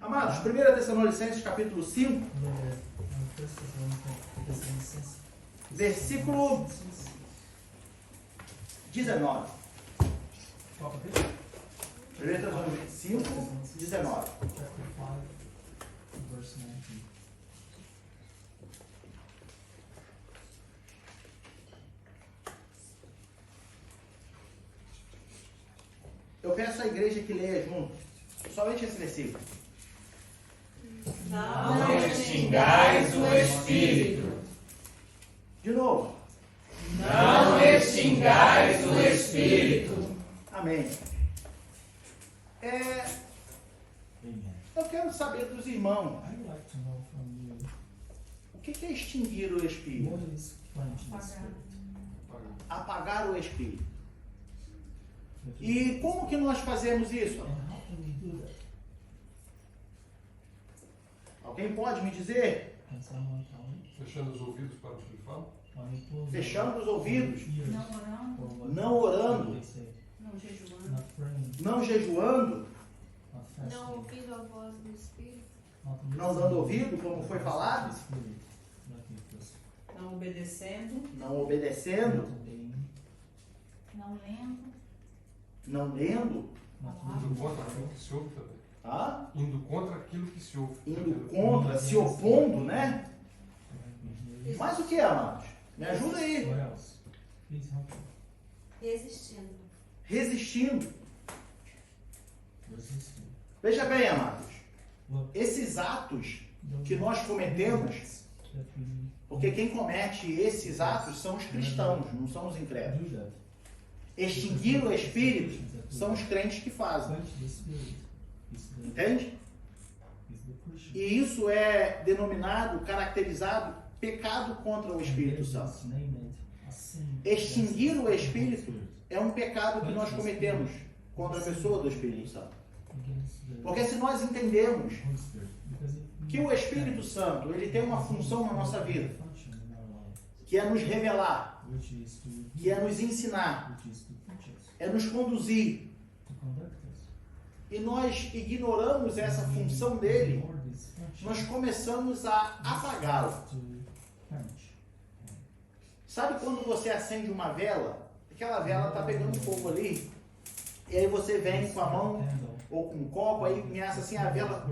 Amados, 1 Tessalonicenses capítulo 5, versículo 19. 1 Tessalonicenses 5, 19. Eu peço à igreja que leia junto, somente esse versículo. Não extingais o Espírito. De novo. Não extingais o Espírito. Amém. Eu quero saber dos irmãos, o que é extinguir o Espírito? Apagar o Espírito. E como que nós fazemos isso? Alguém pode me dizer? Fechando os ouvidos para o que ele fala? Fechando os ouvidos, Não orando, não orando, não jejuando, não jejuando, Não ouvindo a voz do Espírito. não dando ouvido, como foi falado, Não obedecendo, não obedecendo, não lendo, não lendo, Indo contra aquilo que se ouve também. tá? Indo contra aquilo que se ouve. Indo contra, se opondo, né? Mas o que, amados? Me ajuda aí. Resistindo. Resistindo. Veja bem, amados. Esses atos que nós cometemos, porque quem comete esses atos são os cristãos, não são os incrédulos. Extinguir o Espírito são os crentes que fazem. Entende? E isso é denominado, caracterizado, pecado contra o Espírito Santo. Extinguir o Espírito é um pecado que nós cometemos contra a pessoa do Espírito Santo. Porque se nós entendemos que o Espírito Santo ele tem uma função na nossa vida, que é nos revelar, que é nos ensinar, é nos conduzir, e nós ignoramos essa função dele, nós começamos a apagá-lo. Sabe quando você acende uma vela, aquela vela está pegando fogo ali, e aí você vem com a mão ou com um copo, aí ameaça assim a vela,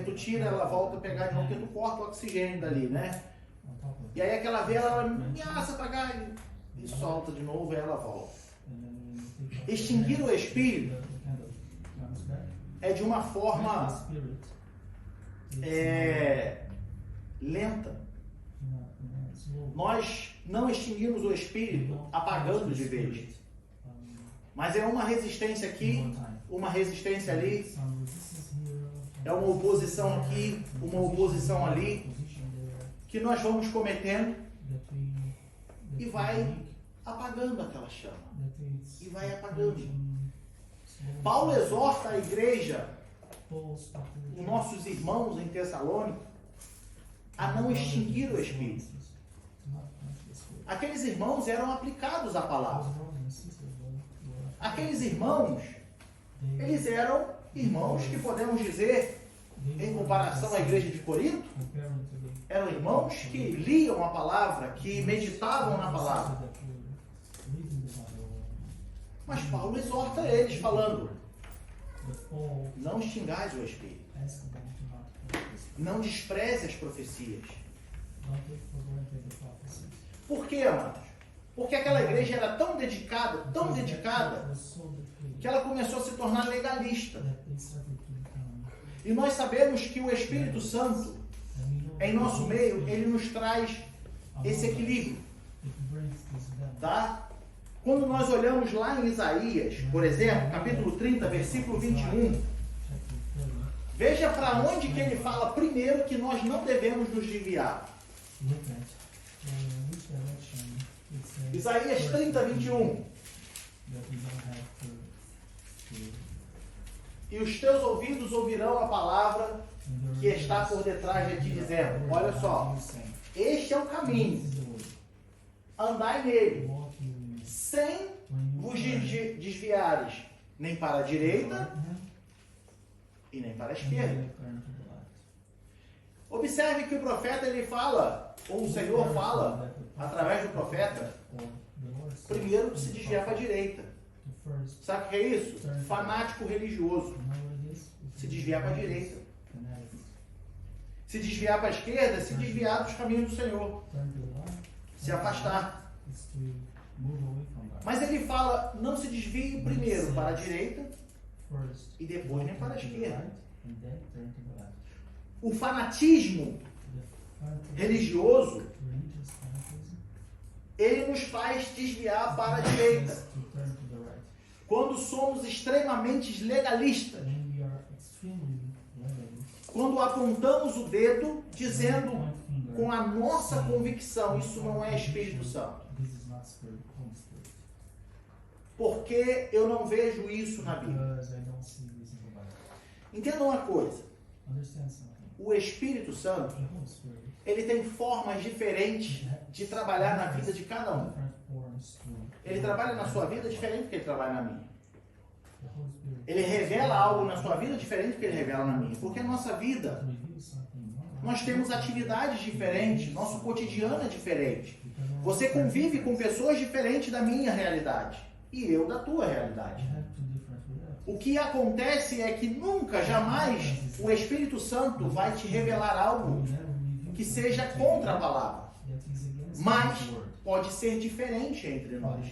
tu tira, ela volta a pegar de novo, porque tu corta o oxigênio dali, né? E aí aquela vela, ela ameaça apagar e solta de novo, e ela volta. Extinguir o Espírito é de uma forma lenta. Nós não extinguimos o Espírito apagando de vez. Mas é uma resistência aqui, uma resistência ali, é uma oposição aqui, uma oposição ali, que nós vamos cometendo e vai apagando aquela chama. E vai apagando. Paulo exorta a igreja, os nossos irmãos em Tessalônica, a não extinguir o Espírito. Aqueles irmãos eram aplicados à palavra. Aqueles irmãos, eles eram irmãos que podemos dizer, em comparação à igreja de Corinto, eram irmãos que liam a palavra, que meditavam na palavra. Mas Paulo exorta eles falando, não extingais o Espírito. Não despreze as profecias. Por quê, amados? Porque aquela igreja era tão dedicada, que ela começou a se tornar legalista. E nós sabemos que o Espírito Santo, em nosso meio, ele nos traz esse equilíbrio. Tá? Quando nós olhamos lá em Isaías, por exemplo, capítulo 30, versículo 21, veja para onde que ele fala primeiro que nós não devemos nos desviar. Isaías 30, 21. E os teus ouvidos ouvirão a palavra que está por detrás de ti, dizendo, olha só, este é o caminho, andai nele, sem vos desviares nem para a direita e nem para a esquerda. Observe que o profeta ele fala, ou o Senhor fala, através do profeta, primeiro se desviar para a direita. Sabe o que é isso? Fanático religioso. Se desviar para a direita. Se desviar para a esquerda, se desviar dos caminhos do Senhor. Se afastar. Mas ele fala, não se desvie primeiro para a direita e depois nem para a esquerda. O fanatismo religioso, ele nos faz desviar para a direita. Quando somos extremamente legalistas, quando apontamos o dedo dizendo com a nossa convicção, isso não é Espírito Santo. Porque eu não vejo isso na Bíblia. Entenda uma coisa. O Espírito Santo, ele tem formas diferentes de trabalhar na vida de cada um. Ele trabalha na sua vida diferente do que ele trabalha na minha. Ele revela algo na sua vida diferente do que ele revela na minha. Porque a nossa vida, nós temos atividades diferentes, nosso cotidiano é diferente. Você convive com pessoas diferentes da minha realidade e eu da tua realidade. O que acontece é que nunca, jamais, o Espírito Santo vai te revelar algo que seja contra a palavra. Mas pode ser diferente entre nós.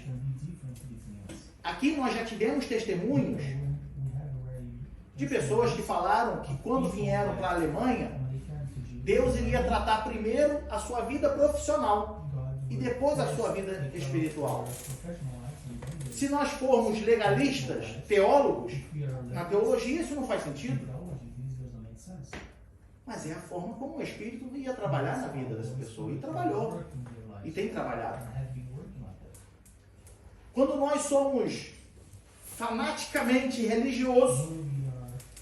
Aqui nós já tivemos testemunhos de pessoas que falaram que quando vieram para a Alemanha, Deus iria tratar primeiro a sua vida profissional e depois a sua vida espiritual. Se nós formos legalistas, teólogos, na teologia isso não faz sentido. Mas é a forma como o Espírito ia trabalhar na vida dessa pessoa. E trabalhou. E tem trabalhado. Quando nós somos fanaticamente religiosos,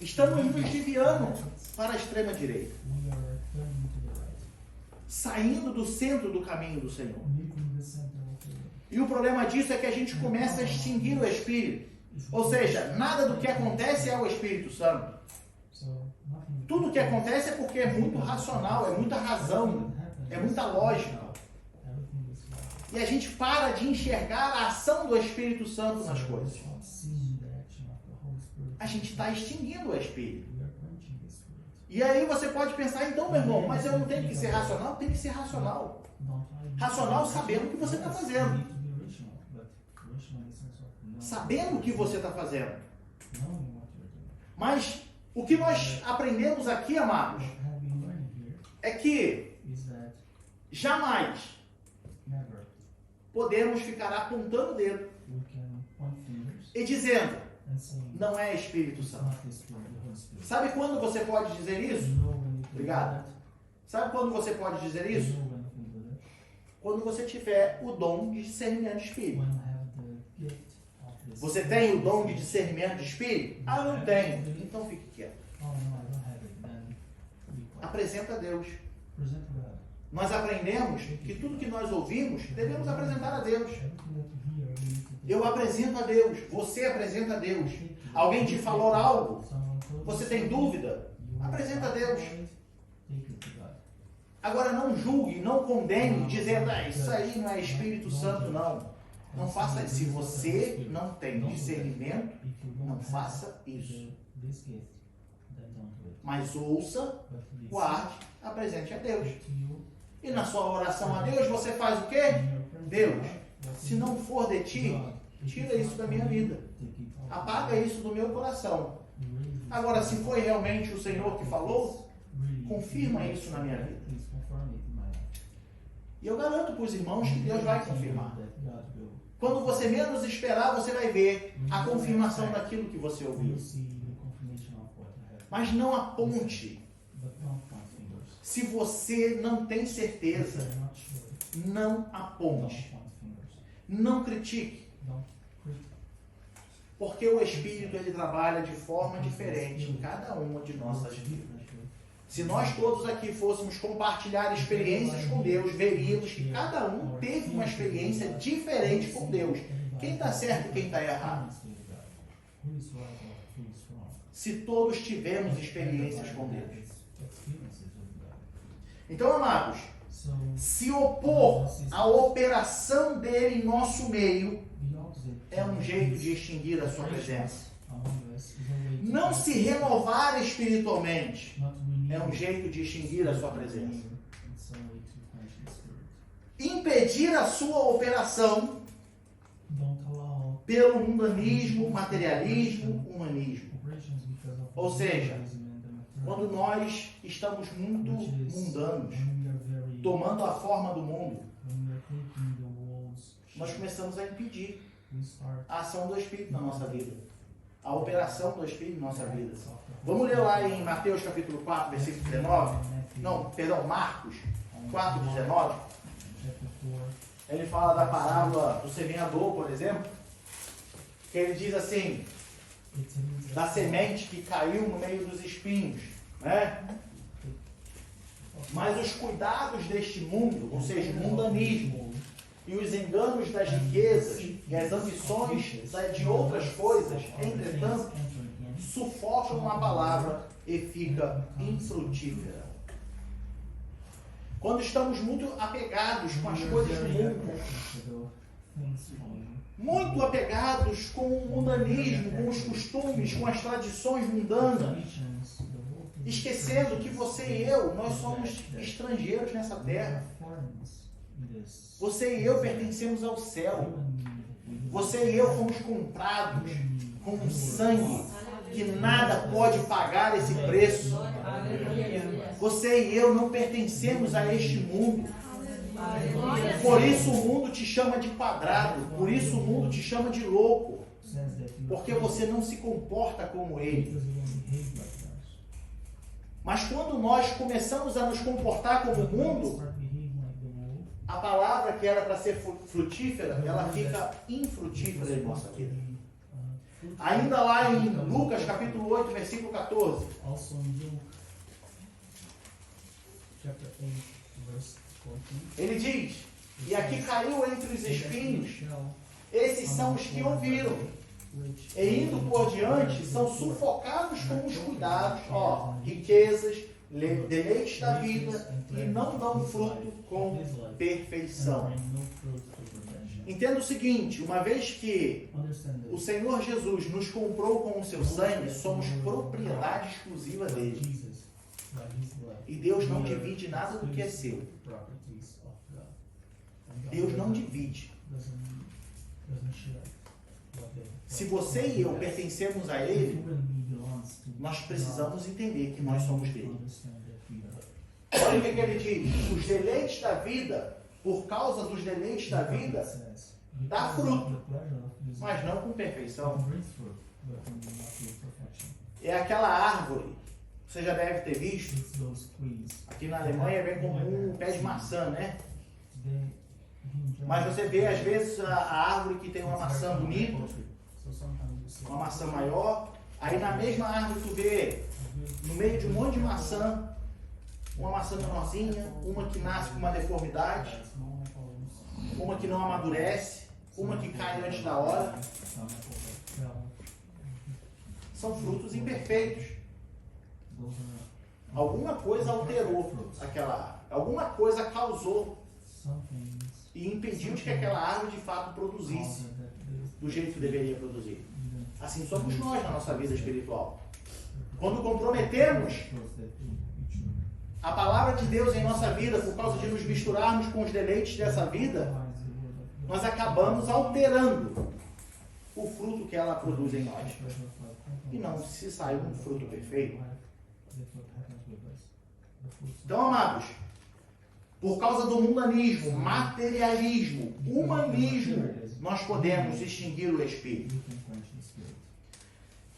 estamos nos desviando para a extrema direita. Saindo do centro do caminho do Senhor. E o problema disso é que a gente começa a extinguir o Espírito. Ou seja, nada do que acontece é o Espírito Santo. Tudo o que acontece é porque é muito racional, é muita razão, é muita lógica. E a gente para de enxergar a ação do Espírito Santo nas coisas. A gente está extinguindo o Espírito. E aí você pode pensar, então, meu irmão, mas eu não tenho que ser racional? Tem que ser racional. Racional sabendo o que você está fazendo. Sabendo o que você está fazendo. Mas o que nós aprendemos aqui, amados, é que jamais podemos ficar apontando o dedo e dizendo, não é Espírito Santo. Sabe quando você pode dizer isso? Obrigado. Sabe quando você pode dizer isso? Quando você tiver o dom de discernimento de espírito. Você tem o dom de discernimento de espírito? Ah, não tenho. Então fique quieto. Apresenta a Deus. Nós aprendemos que tudo que nós ouvimos devemos apresentar a Deus. Eu apresento a Deus. Você apresenta a Deus. Alguém te falou algo? Você tem dúvida? Apresenta a Deus. Agora não julgue, não condene, dizendo, isso aí não é Espírito Santo, não. Não faça isso. Se você não tem discernimento, não faça isso. Mas ouça, guarde, apresente a Deus. E na sua oração a Deus, você faz o quê? Deus, se não for de ti, tira isso da minha vida. Apaga isso do meu coração. Agora, se foi realmente o Senhor que falou, confirma isso na minha vida. E eu garanto para os irmãos que Deus vai confirmar. Quando você menos esperar, você vai ver a confirmação daquilo que você ouviu. Mas não aponte. Se você não tem certeza, não aponte. Não critique. Porque o Espírito ele trabalha de forma diferente em cada uma de nossas vidas. Se nós todos aqui fôssemos compartilhar experiências com Deus, veríamos que cada um teve uma experiência diferente com Deus. Quem está certo e quem está errado? se todos tivermos experiências com Deus. Então, amados, se opor à operação dele em nosso meio é um jeito de extinguir a sua presença. Não se renovar espiritualmente é um jeito de extinguir a sua presença. Impedir a sua operação pelo mundanismo, materialismo, humanismo. Ou seja, quando nós estamos muito mundanos, tomando a forma do mundo, nós começamos a impedir a ação do Espírito na nossa vida, a operação do Espírito na nossa vida. Vamos ler lá em Mateus capítulo 4, versículo 19. Não, perdão, Marcos 4, 19. Ele fala da parábola do semeador, por exemplo, que ele diz assim, da semente que caiu no meio dos espinhos, né? Mas os cuidados deste mundo, ou seja, o mundanismo e os enganos das riquezas e as ambições de outras coisas, entretanto, sufocam a palavra e fica infrutífera. Quando estamos muito apegados com as coisas do mundo, muito apegados com o mundanismo, com os costumes, com as tradições mundanas, esquecendo que você e eu, nós somos estrangeiros nessa terra. Você e eu pertencemos ao céu. Você e eu fomos comprados com um sangue que nada pode pagar esse preço. Você e eu não pertencemos a este mundo. Por isso o mundo te chama de quadrado. Por isso o mundo te chama de louco. Porque você não se comporta como ele. Mas quando nós começamos a nos comportar como o mundo, a palavra que era para ser frutífera, ela fica infrutífera em nossa vida. Ainda lá em Lucas capítulo 8, versículo 14. Ele diz, e aqui caiu entre os espinhos, esses são os que ouviram, e indo por diante, são sufocados com os cuidados, riquezas, deleites da vida, e não dão fruto com perfeição. Entenda o seguinte, uma vez que o Senhor Jesus nos comprou com o seu sangue, somos propriedade exclusiva dele. E Deus não divide nada do que é seu. Deus não divide. Se você e eu pertencemos a Ele, nós precisamos entender que nós somos dele. Olha o que ele diz. Os deleites da vida, por causa dos deleites da vida, dá fruto, mas não com perfeição. É aquela árvore, você já deve ter visto, aqui na Alemanha é bem comum o pé de maçã, né? Mas você vê às vezes a árvore que tem uma maçã bonita, uma maçã maior, aí na mesma árvore tu vê, no meio de um monte de maçã, uma maçã menorzinha, uma que nasce com uma deformidade, uma que não amadurece, uma que cai antes da hora. São frutos imperfeitos. Alguma coisa alterou aquela árvore, alguma coisa causou e impediu de que aquela árvore de fato produzisse do jeito que deveria produzir. Assim somos nós na nossa vida espiritual. Quando comprometemos a palavra de Deus em nossa vida por causa de nos misturarmos com os deleites dessa vida, nós acabamos alterando o fruto que ela produz em nós. E não se sai um fruto perfeito. Então, amados, por causa do mundanismo, materialismo, humanismo, nós podemos extinguir o Espírito.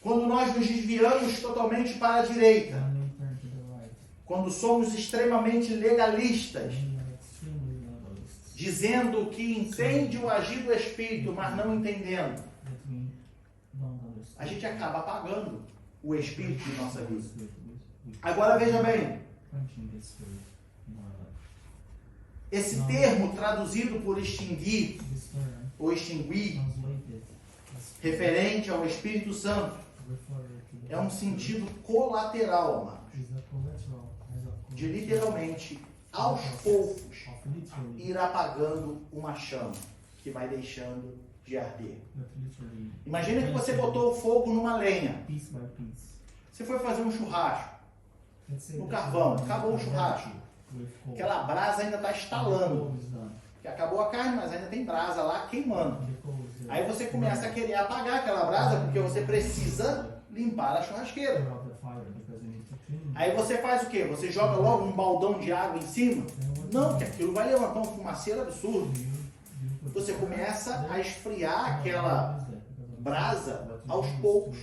Quando nós nos desviamos totalmente para a direita, quando somos extremamente legalistas, dizendo que entende o agir do Espírito, mas não entendendo, a gente acaba apagando o Espírito de nossa vida. Agora veja bem, esse termo traduzido por extinguir ou extinguir, referente ao Espírito Santo, é um sentido colateral, amados, de literalmente, aos poucos, ir apagando uma chama que vai deixando de arder. Imagina que você botou o fogo numa lenha. Você foi fazer um churrasco no carvão, acabou o churrasco. Aquela brasa ainda está estalando. Que acabou a carne, mas ainda tem brasa lá queimando. Aí você começa a querer apagar aquela brasa porque você precisa limpar a churrasqueira. Aí você faz o quê? Você joga logo um baldão de água em cima? Não, porque aquilo vai levantar um fumaceiro absurdo. Você começa a esfriar aquela brasa aos poucos.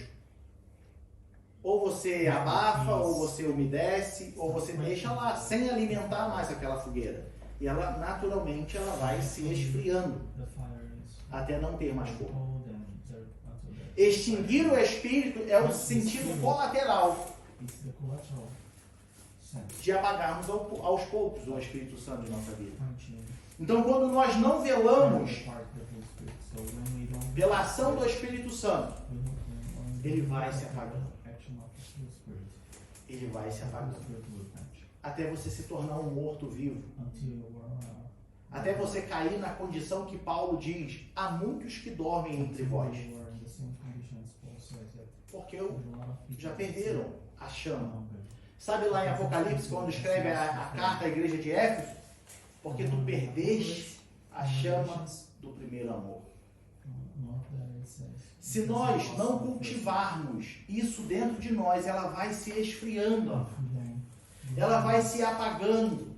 Ou você abafa, ou você umedece, ou você deixa lá, sem alimentar mais aquela fogueira. E ela, naturalmente, ela vai se esfriando, até não ter mais fogo. Extinguir o Espírito é o sentido colateral de apagarmos aos poucos o Espírito Santo em nossa vida. Então, quando nós não velamos pela ação do Espírito Santo, ele vai se apagando. Ele vai se apagando. Até você se tornar um morto-vivo. Até você cair na condição que Paulo diz: há muitos que dormem entre vós. Porque já perderam a chama. Sabe lá em Apocalipse, quando escreve a carta à igreja de Éfeso? Porque tu perdeste a chama do primeiro amor. Se nós não cultivarmos isso dentro de nós, ela vai se esfriando. Ela vai se apagando.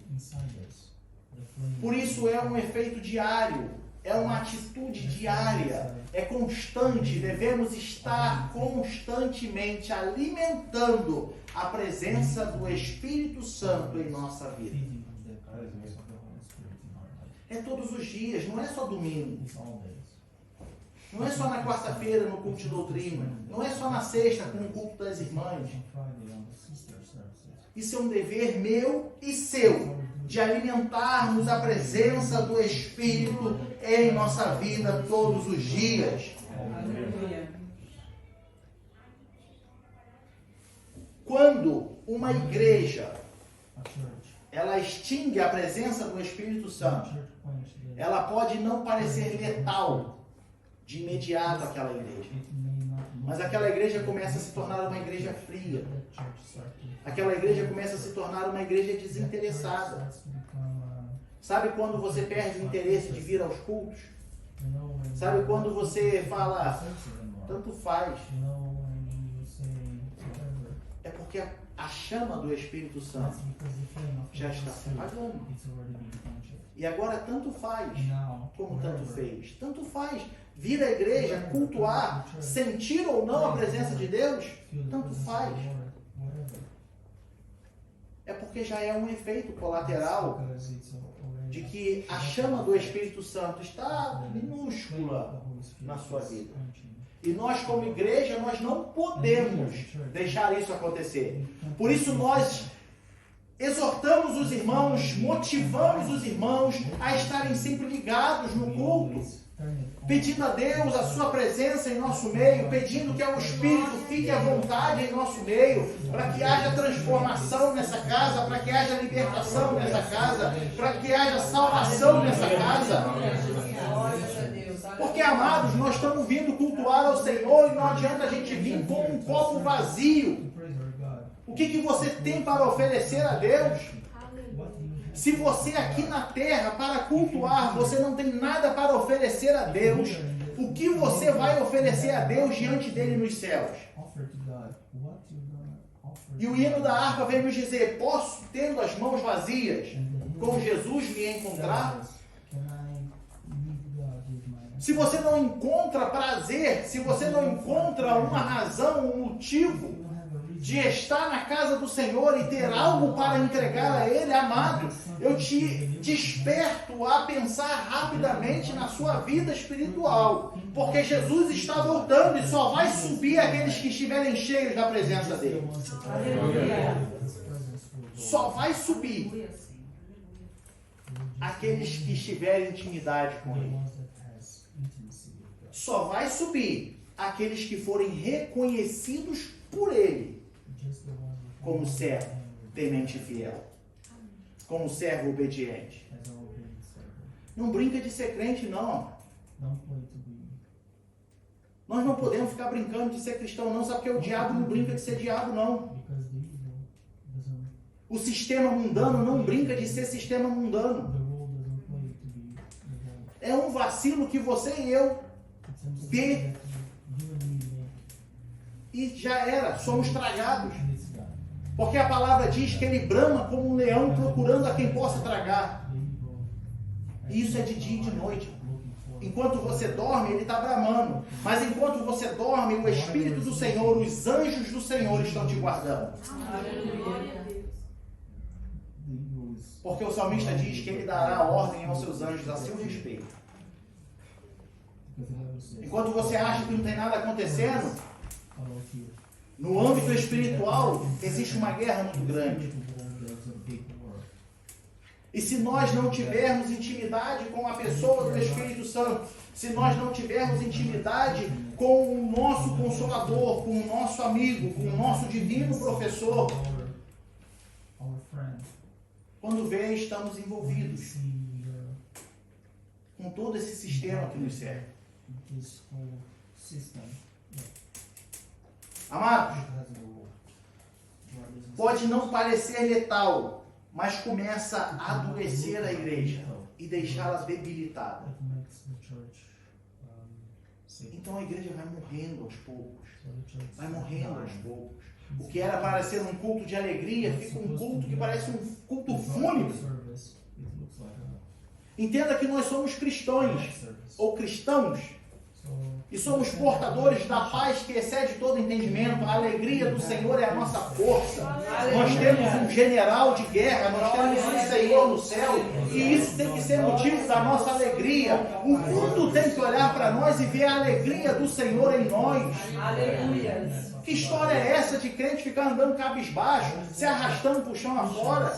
Por isso é um efeito diário. É uma atitude diária. É constante. Devemos estar constantemente alimentando a presença do Espírito Santo em nossa vida. É todos os dias, não é só domingo. Não é só na quarta-feira no culto de doutrina. Não é só na sexta com o culto das irmãs. Isso é um dever meu e seu, de alimentarmos a presença do Espírito em nossa vida todos os dias. Quando uma igreja ela extingue a presença do Espírito Santo, ela pode não parecer letal de imediato àquela igreja, mas aquela igreja começa a se tornar uma igreja fria. Aquela igreja começa a se tornar uma igreja desinteressada. Sabe quando você perde o interesse de vir aos cultos? Sabe quando você fala, tanto faz? É porque a chama do Espírito Santo já está se apagando. E agora tanto faz como tanto fez. Tanto faz vir à igreja, cultuar, sentir ou não a presença de Deus, tanto faz. É porque já é um efeito colateral de que a chama do Espírito Santo está minúscula na sua vida. E nós, como igreja, nós não podemos deixar isso acontecer. Por isso nós exortamos os irmãos, motivamos os irmãos a estarem sempre ligados no culto, pedindo a Deus a sua presença em nosso meio, pedindo que o Espírito fique à vontade em nosso meio, para que haja transformação nessa casa, para que haja libertação nessa casa, para que haja salvação nessa casa. Porque, amados, nós estamos vindo cultuar ao Senhor e não adianta a gente vir com um copo vazio. O que você tem para oferecer a Deus? Se você aqui na terra, para cultuar, você não tem nada para oferecer a Deus, o que você vai oferecer a Deus diante dele nos céus? E o hino da harpa vem nos dizer: posso, tendo as mãos vazias, com Jesus me encontrar? Se você não encontra prazer, se você não encontra uma razão, um motivo de estar na casa do Senhor e ter algo para entregar a Ele, amado, eu te desperto a pensar rapidamente na sua vida espiritual, porque Jesus está voltando e só vai subir aqueles que estiverem cheios da presença dEle. Só vai subir aqueles que estiverem em intimidade com Ele. Só vai subir aqueles que forem reconhecidos por Ele, como servo temente e fiel, como servo obediente. Não brinca de ser crente, não. Nós não podemos ficar brincando de ser cristão, não. Sabe porque o diabo não brinca de ser diabo, não. O sistema mundano não brinca de ser sistema mundano. É um vacilo que você e eu dê e já era, somos tragados. Porque a palavra diz que ele brama como um leão procurando a quem possa tragar. E isso é de dia e de noite. Enquanto você dorme, ele está bramando. Mas enquanto você dorme, o Espírito do Senhor, os anjos do Senhor estão te guardando. Porque o salmista diz que ele dará ordem aos seus anjos a seu respeito. Enquanto você acha que não tem nada acontecendo, no âmbito espiritual existe uma guerra muito grande. E se nós não tivermos intimidade com a pessoa do Espírito Santo, se nós não tivermos intimidade com o nosso Consolador, com o nosso amigo, com o nosso divino professor, quando vê, estamos envolvidos com todo esse sistema que nos serve. Amados, pode não parecer letal, mas começa a adoecer a igreja e deixá-la debilitada. Então a igreja vai morrendo aos poucos. Vai morrendo aos poucos. O que era para ser um culto de alegria fica um culto que parece um culto fúnebre. Entenda que nós somos cristãos ou cristãos e somos portadores da paz que excede todo entendimento. A alegria do Senhor é a nossa força. Nós temos um general de guerra, nós temos um Senhor no céu, e isso tem que ser motivo da nossa alegria. O mundo tem que olhar para nós e ver a alegria do Senhor em nós. Aleluia. Que história é essa de crente ficar andando cabisbaixo, se arrastando pro chão afora?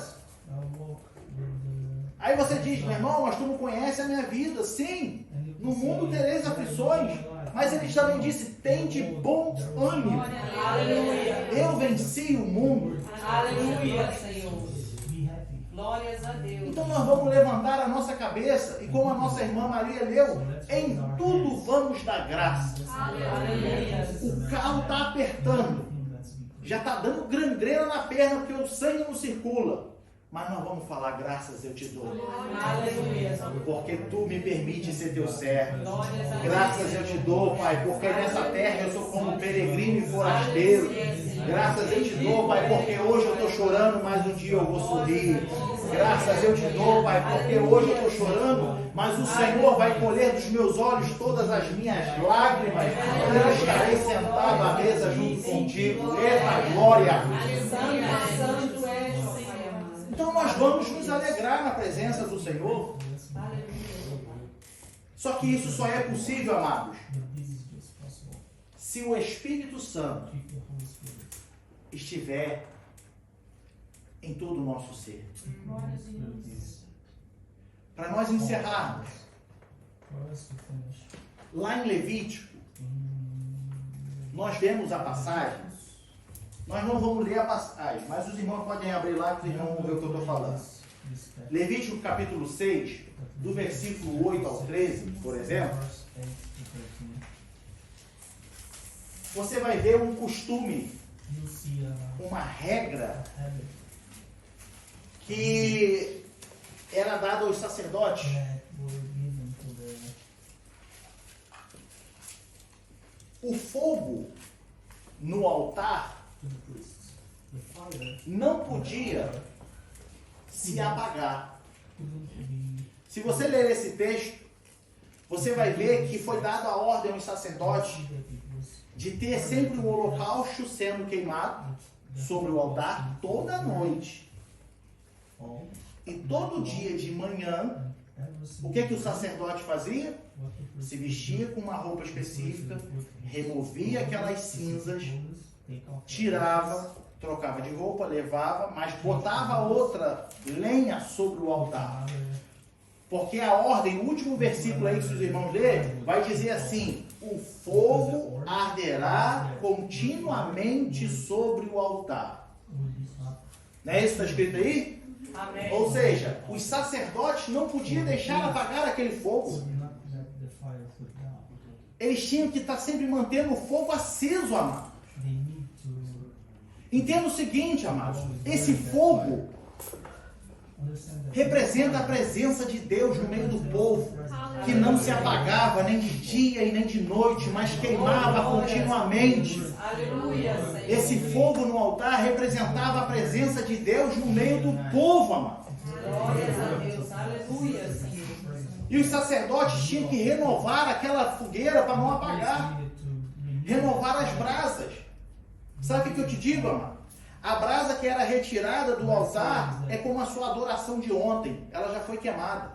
Aí você diz, meu irmão, mas tu não conhece a minha vida. Sim, no mundo tereis aflições, mas ele também disse, tende bom ânimo. Aleluia. Eu venci o mundo. Aleluia, Senhor. Glórias a Deus. Então nós vamos levantar a nossa cabeça e como a nossa irmã Maria leu, em tudo vamos dar graças. Aleluia. O carro está apertando, já está dando gangreira na perna porque o sangue não circula. Mas nós vamos falar, graças eu te dou. Aleluia. Porque tu me permite ser teu servo. Graças eu te dou, Pai, porque nessa terra eu sou como peregrino e forasteiro. Graças eu te dou, Pai, porque hoje eu estou chorando, mas um dia eu vou sorrir. Graças eu te dou, Pai, porque hoje eu estou chorando, mas o Senhor vai colher dos meus olhos todas as minhas lágrimas. Eu estarei sentado à mesa junto contigo. Eita glória! Santo é o Senhor. Então nós vamos nos alegrar na presença do Senhor. Só que isso só é possível, amados, se o Espírito Santo estiver em todo o nosso ser. Para nós encerrarmos, lá em Levítico, nós vemos a passagem. Nós não vamos ler a passagem, mas os irmãos podem abrir lá que os irmãos vão ver o que eu estou falando. Levítico capítulo 6, do versículo 8 ao 13, por exemplo, você vai ver um costume, uma regra que era dada aos sacerdotes. O fogo no altar não podia se apagar. Se você ler esse texto, você vai ver que foi dada a ordem aos sacerdotes de ter sempre um holocausto sendo queimado sobre o altar toda noite. E todo dia de manhã, o que o sacerdote fazia? Se vestia com uma roupa específica, removia aquelas cinzas, tirava, trocava de roupa, levava, mas botava outra lenha sobre o altar. Porque a ordem, o último versículo aí que os irmãos lerem, vai dizer assim: o fogo arderá continuamente sobre o altar. Não é isso que está escrito aí? Amém. Ou seja, os sacerdotes não podiam deixar apagar aquele fogo. Eles tinham que estar sempre mantendo o fogo aceso, amado. Entenda o seguinte, amados: esse fogo representa a presença de Deus no meio do povo, que não se apagava nem de dia e nem de noite, mas queimava continuamente. Aleluia, Senhor. Esse fogo no altar representava a presença de Deus no meio do povo, amado. Glórias a Deus. Aleluia, Senhor. E os sacerdotes tinham que renovar aquela fogueira para não apagar, renovar as brasas. Sabe o que eu te digo, amado? A brasa que era retirada do altar é como a sua adoração de ontem. Ela já foi queimada.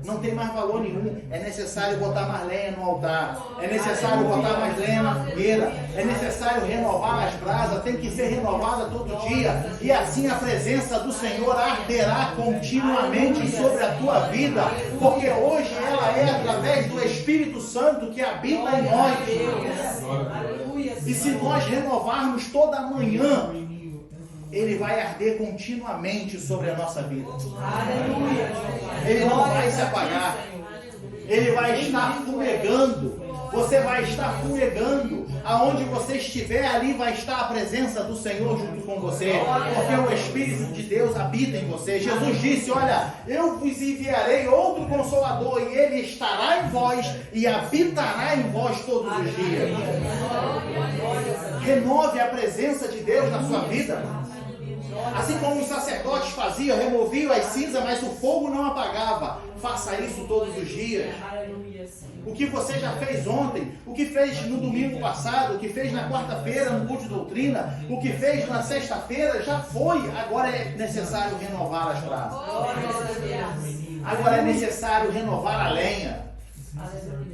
Não tem mais valor nenhum. É necessário botar mais lenha no altar. É necessário botar mais lenha na fogueira. É necessário renovar as brasas. Tem que ser renovada todo dia. E assim a presença do Senhor arderá continuamente sobre a tua vida. Porque hoje ela é através do Espírito Santo que habita em nós. Aleluia, E se nós renovarmos toda manhã, ele vai arder continuamente sobre a nossa vida. Aleluia. Ele não vai se apagar. Ele vai estar fumegando. Você vai estar fumegando. Aonde você estiver, ali vai estar a presença do Senhor junto com você. Porque o Espírito de Deus habita em você. Jesus disse: olha, eu vos enviarei outro Consolador, e ele estará em vós e habitará em vós todos os dias. Renove a presença de Deus na sua vida. Assim como os sacerdotes faziam, removiam as cinzas, mas o fogo não apagava. Faça isso todos os dias. O que você já fez ontem, o que fez no domingo passado, o que fez na quarta-feira no culto de doutrina, o que fez na sexta-feira, já foi. Agora é necessário renovar as brasas. Agora é necessário renovar a lenha.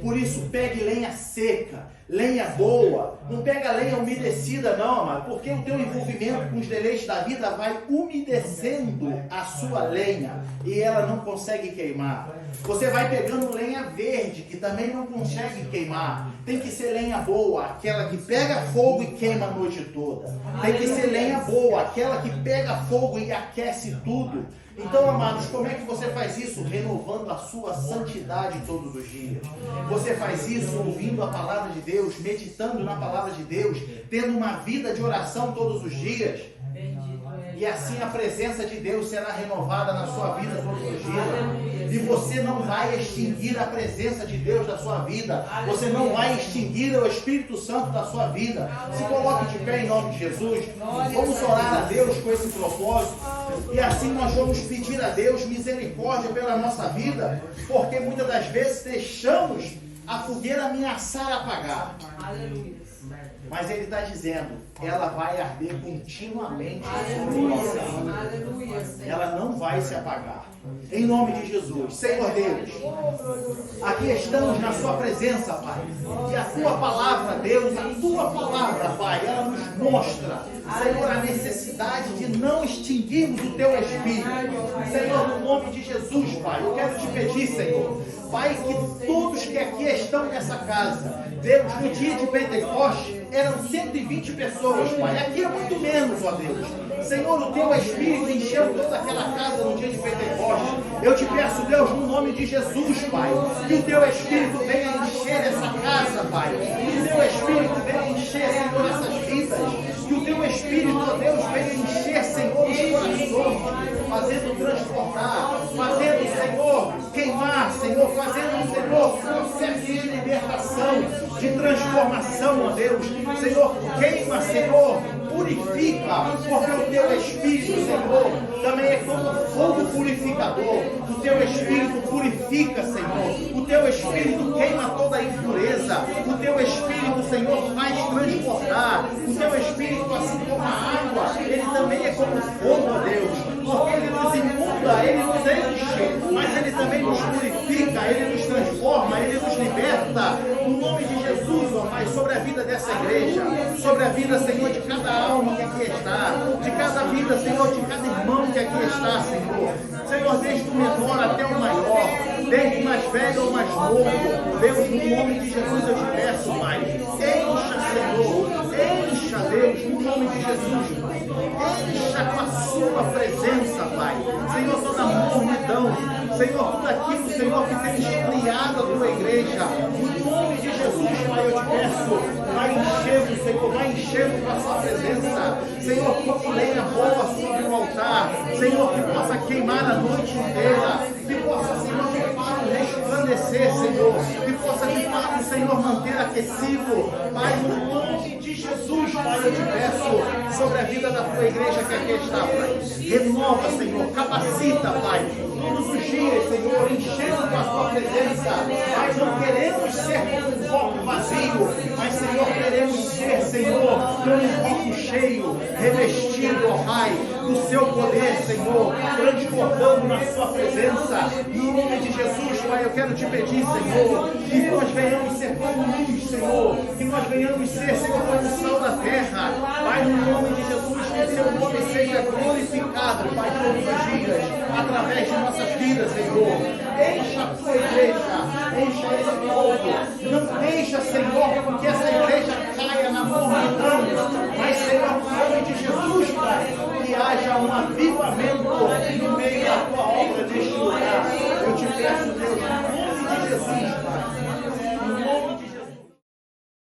Por isso, pegue lenha seca, lenha boa. Não pega lenha umedecida não, amado, porque o teu envolvimento com os deleites da vida vai umedecendo a sua lenha e ela não consegue queimar. Você vai pegando lenha verde, que também não consegue queimar. Tem que ser lenha boa, aquela que pega fogo e queima a noite toda. Tem que ser lenha boa, aquela que pega fogo e aquece tudo. Então, amados, como é que você faz isso? Renovando a sua santidade todos os dias. Você faz isso ouvindo a palavra de Deus, meditando na palavra de Deus, tendo uma vida de oração todos os dias. E assim a presença de Deus será renovada na sua vida todos os dias. E você não vai extinguir a presença de Deus da sua vida. Você não vai extinguir o Espírito Santo da sua vida. Se coloque de pé em nome de Jesus. Vamos orar a Deus com esse propósito. E assim nós vamos pedir a Deus misericórdia pela nossa vida. Porque muitas das vezes deixamos a fogueira ameaçar apagar. Mas ele está dizendo, ela vai arder continuamente sobre o altar. Ela não vai se apagar. Em nome de Jesus. Senhor Deus, aqui estamos na sua presença, Pai. E a tua palavra, Deus, a tua palavra, Pai, ela nos mostra, Senhor, a necessidade de não extinguirmos o teu Espírito. Senhor, no nome de Jesus, Pai, eu quero te pedir, Senhor, Pai, que todos que aqui estão nessa casa, Deus, no dia de Pentecostes, eram 120 pessoas, Pai. Aqui é muito menos, ó Deus. Senhor, o teu Espírito encheu toda aquela casa no dia de Pentecostes. Eu te peço, Deus, no nome de Jesus, Pai, que o teu Espírito venha encher essa casa, Pai. Que o teu Espírito venha encher, Senhor, essas vidas. Que o teu Espírito, ó Deus, venha encher, Senhor, os corações, fazendo transformar, fazendo, Senhor, queimar, Senhor, fazendo, Senhor, processo de libertação, de transformação, ó Deus. Senhor, queima, Senhor, purifica, porque o teu Espírito, Senhor, também é como fogo purificador. O teu Espírito purifica, Senhor. O teu Espírito queima toda a impureza. O teu Espírito, Senhor, faz transportar. O teu Espírito, assim como a água, ele também é como fogo, ó Deus, porque ele nos inunda, ele nos enche, mas ele também nos purifica, ele nos transforma, ele nos liberta. No nome de Jesus, ó Pai, sobre a vida dessa igreja, sobre a vida, Senhor, de cada alma que aqui está, de cada vida, Senhor, de cada irmão que aqui está, Senhor. Senhor, desde o menor até o maior, desde o mais velho ao mais novo. Deus, no nome de Jesus eu te peço, Pai, encha, Senhor, encha, Deus, no nome de Jesus, Pai, encha com a sua presença, Pai, Senhor, toda a mornidão, Senhor, tudo aquilo, Senhor, que tem esfriado a tua igreja, no nome de Jesus, Pai, eu te peço, vai enchendo, Senhor, vai enchendo com a sua presença, Senhor, como lenha boa sobre o altar, Senhor, que possa queimar a noite inteira, que possa, Senhor, de fato resplandecer, Senhor, que possa de fato, Senhor, manter aquecido, Pai, no nome de Jesus, Pai, eu te peço sobre a vida da tua igreja que aqui está, Pai, renova, Senhor, capacita, Pai, todos os dias, Senhor, enchendo com a sua presença, Pai, não queremos ser como um copo vazio, mas, Senhor, queremos ser, Senhor, como um copo cheio, revestido, ó Pai, do seu poder, Senhor, transbordando na sua presença, no nome de Jesus, Pai, eu quero te pedir, Senhor, que nós venhamos ser como luz, Senhor, que nós venhamos ser, Senhor, como o sal da terra, Pai, no nome de Jesus, que o seu nome seja glorificado, Pai, todos os dias, através de nossas vidas, Senhor, encha a tua igreja, encha esse povo, não deixa, Senhor, que essa igreja caia na mornidão, mas, Senhor, no nome de Jesus, Pai, que haja um avivamento no meio da tua obra neste lugar. Eu te peço,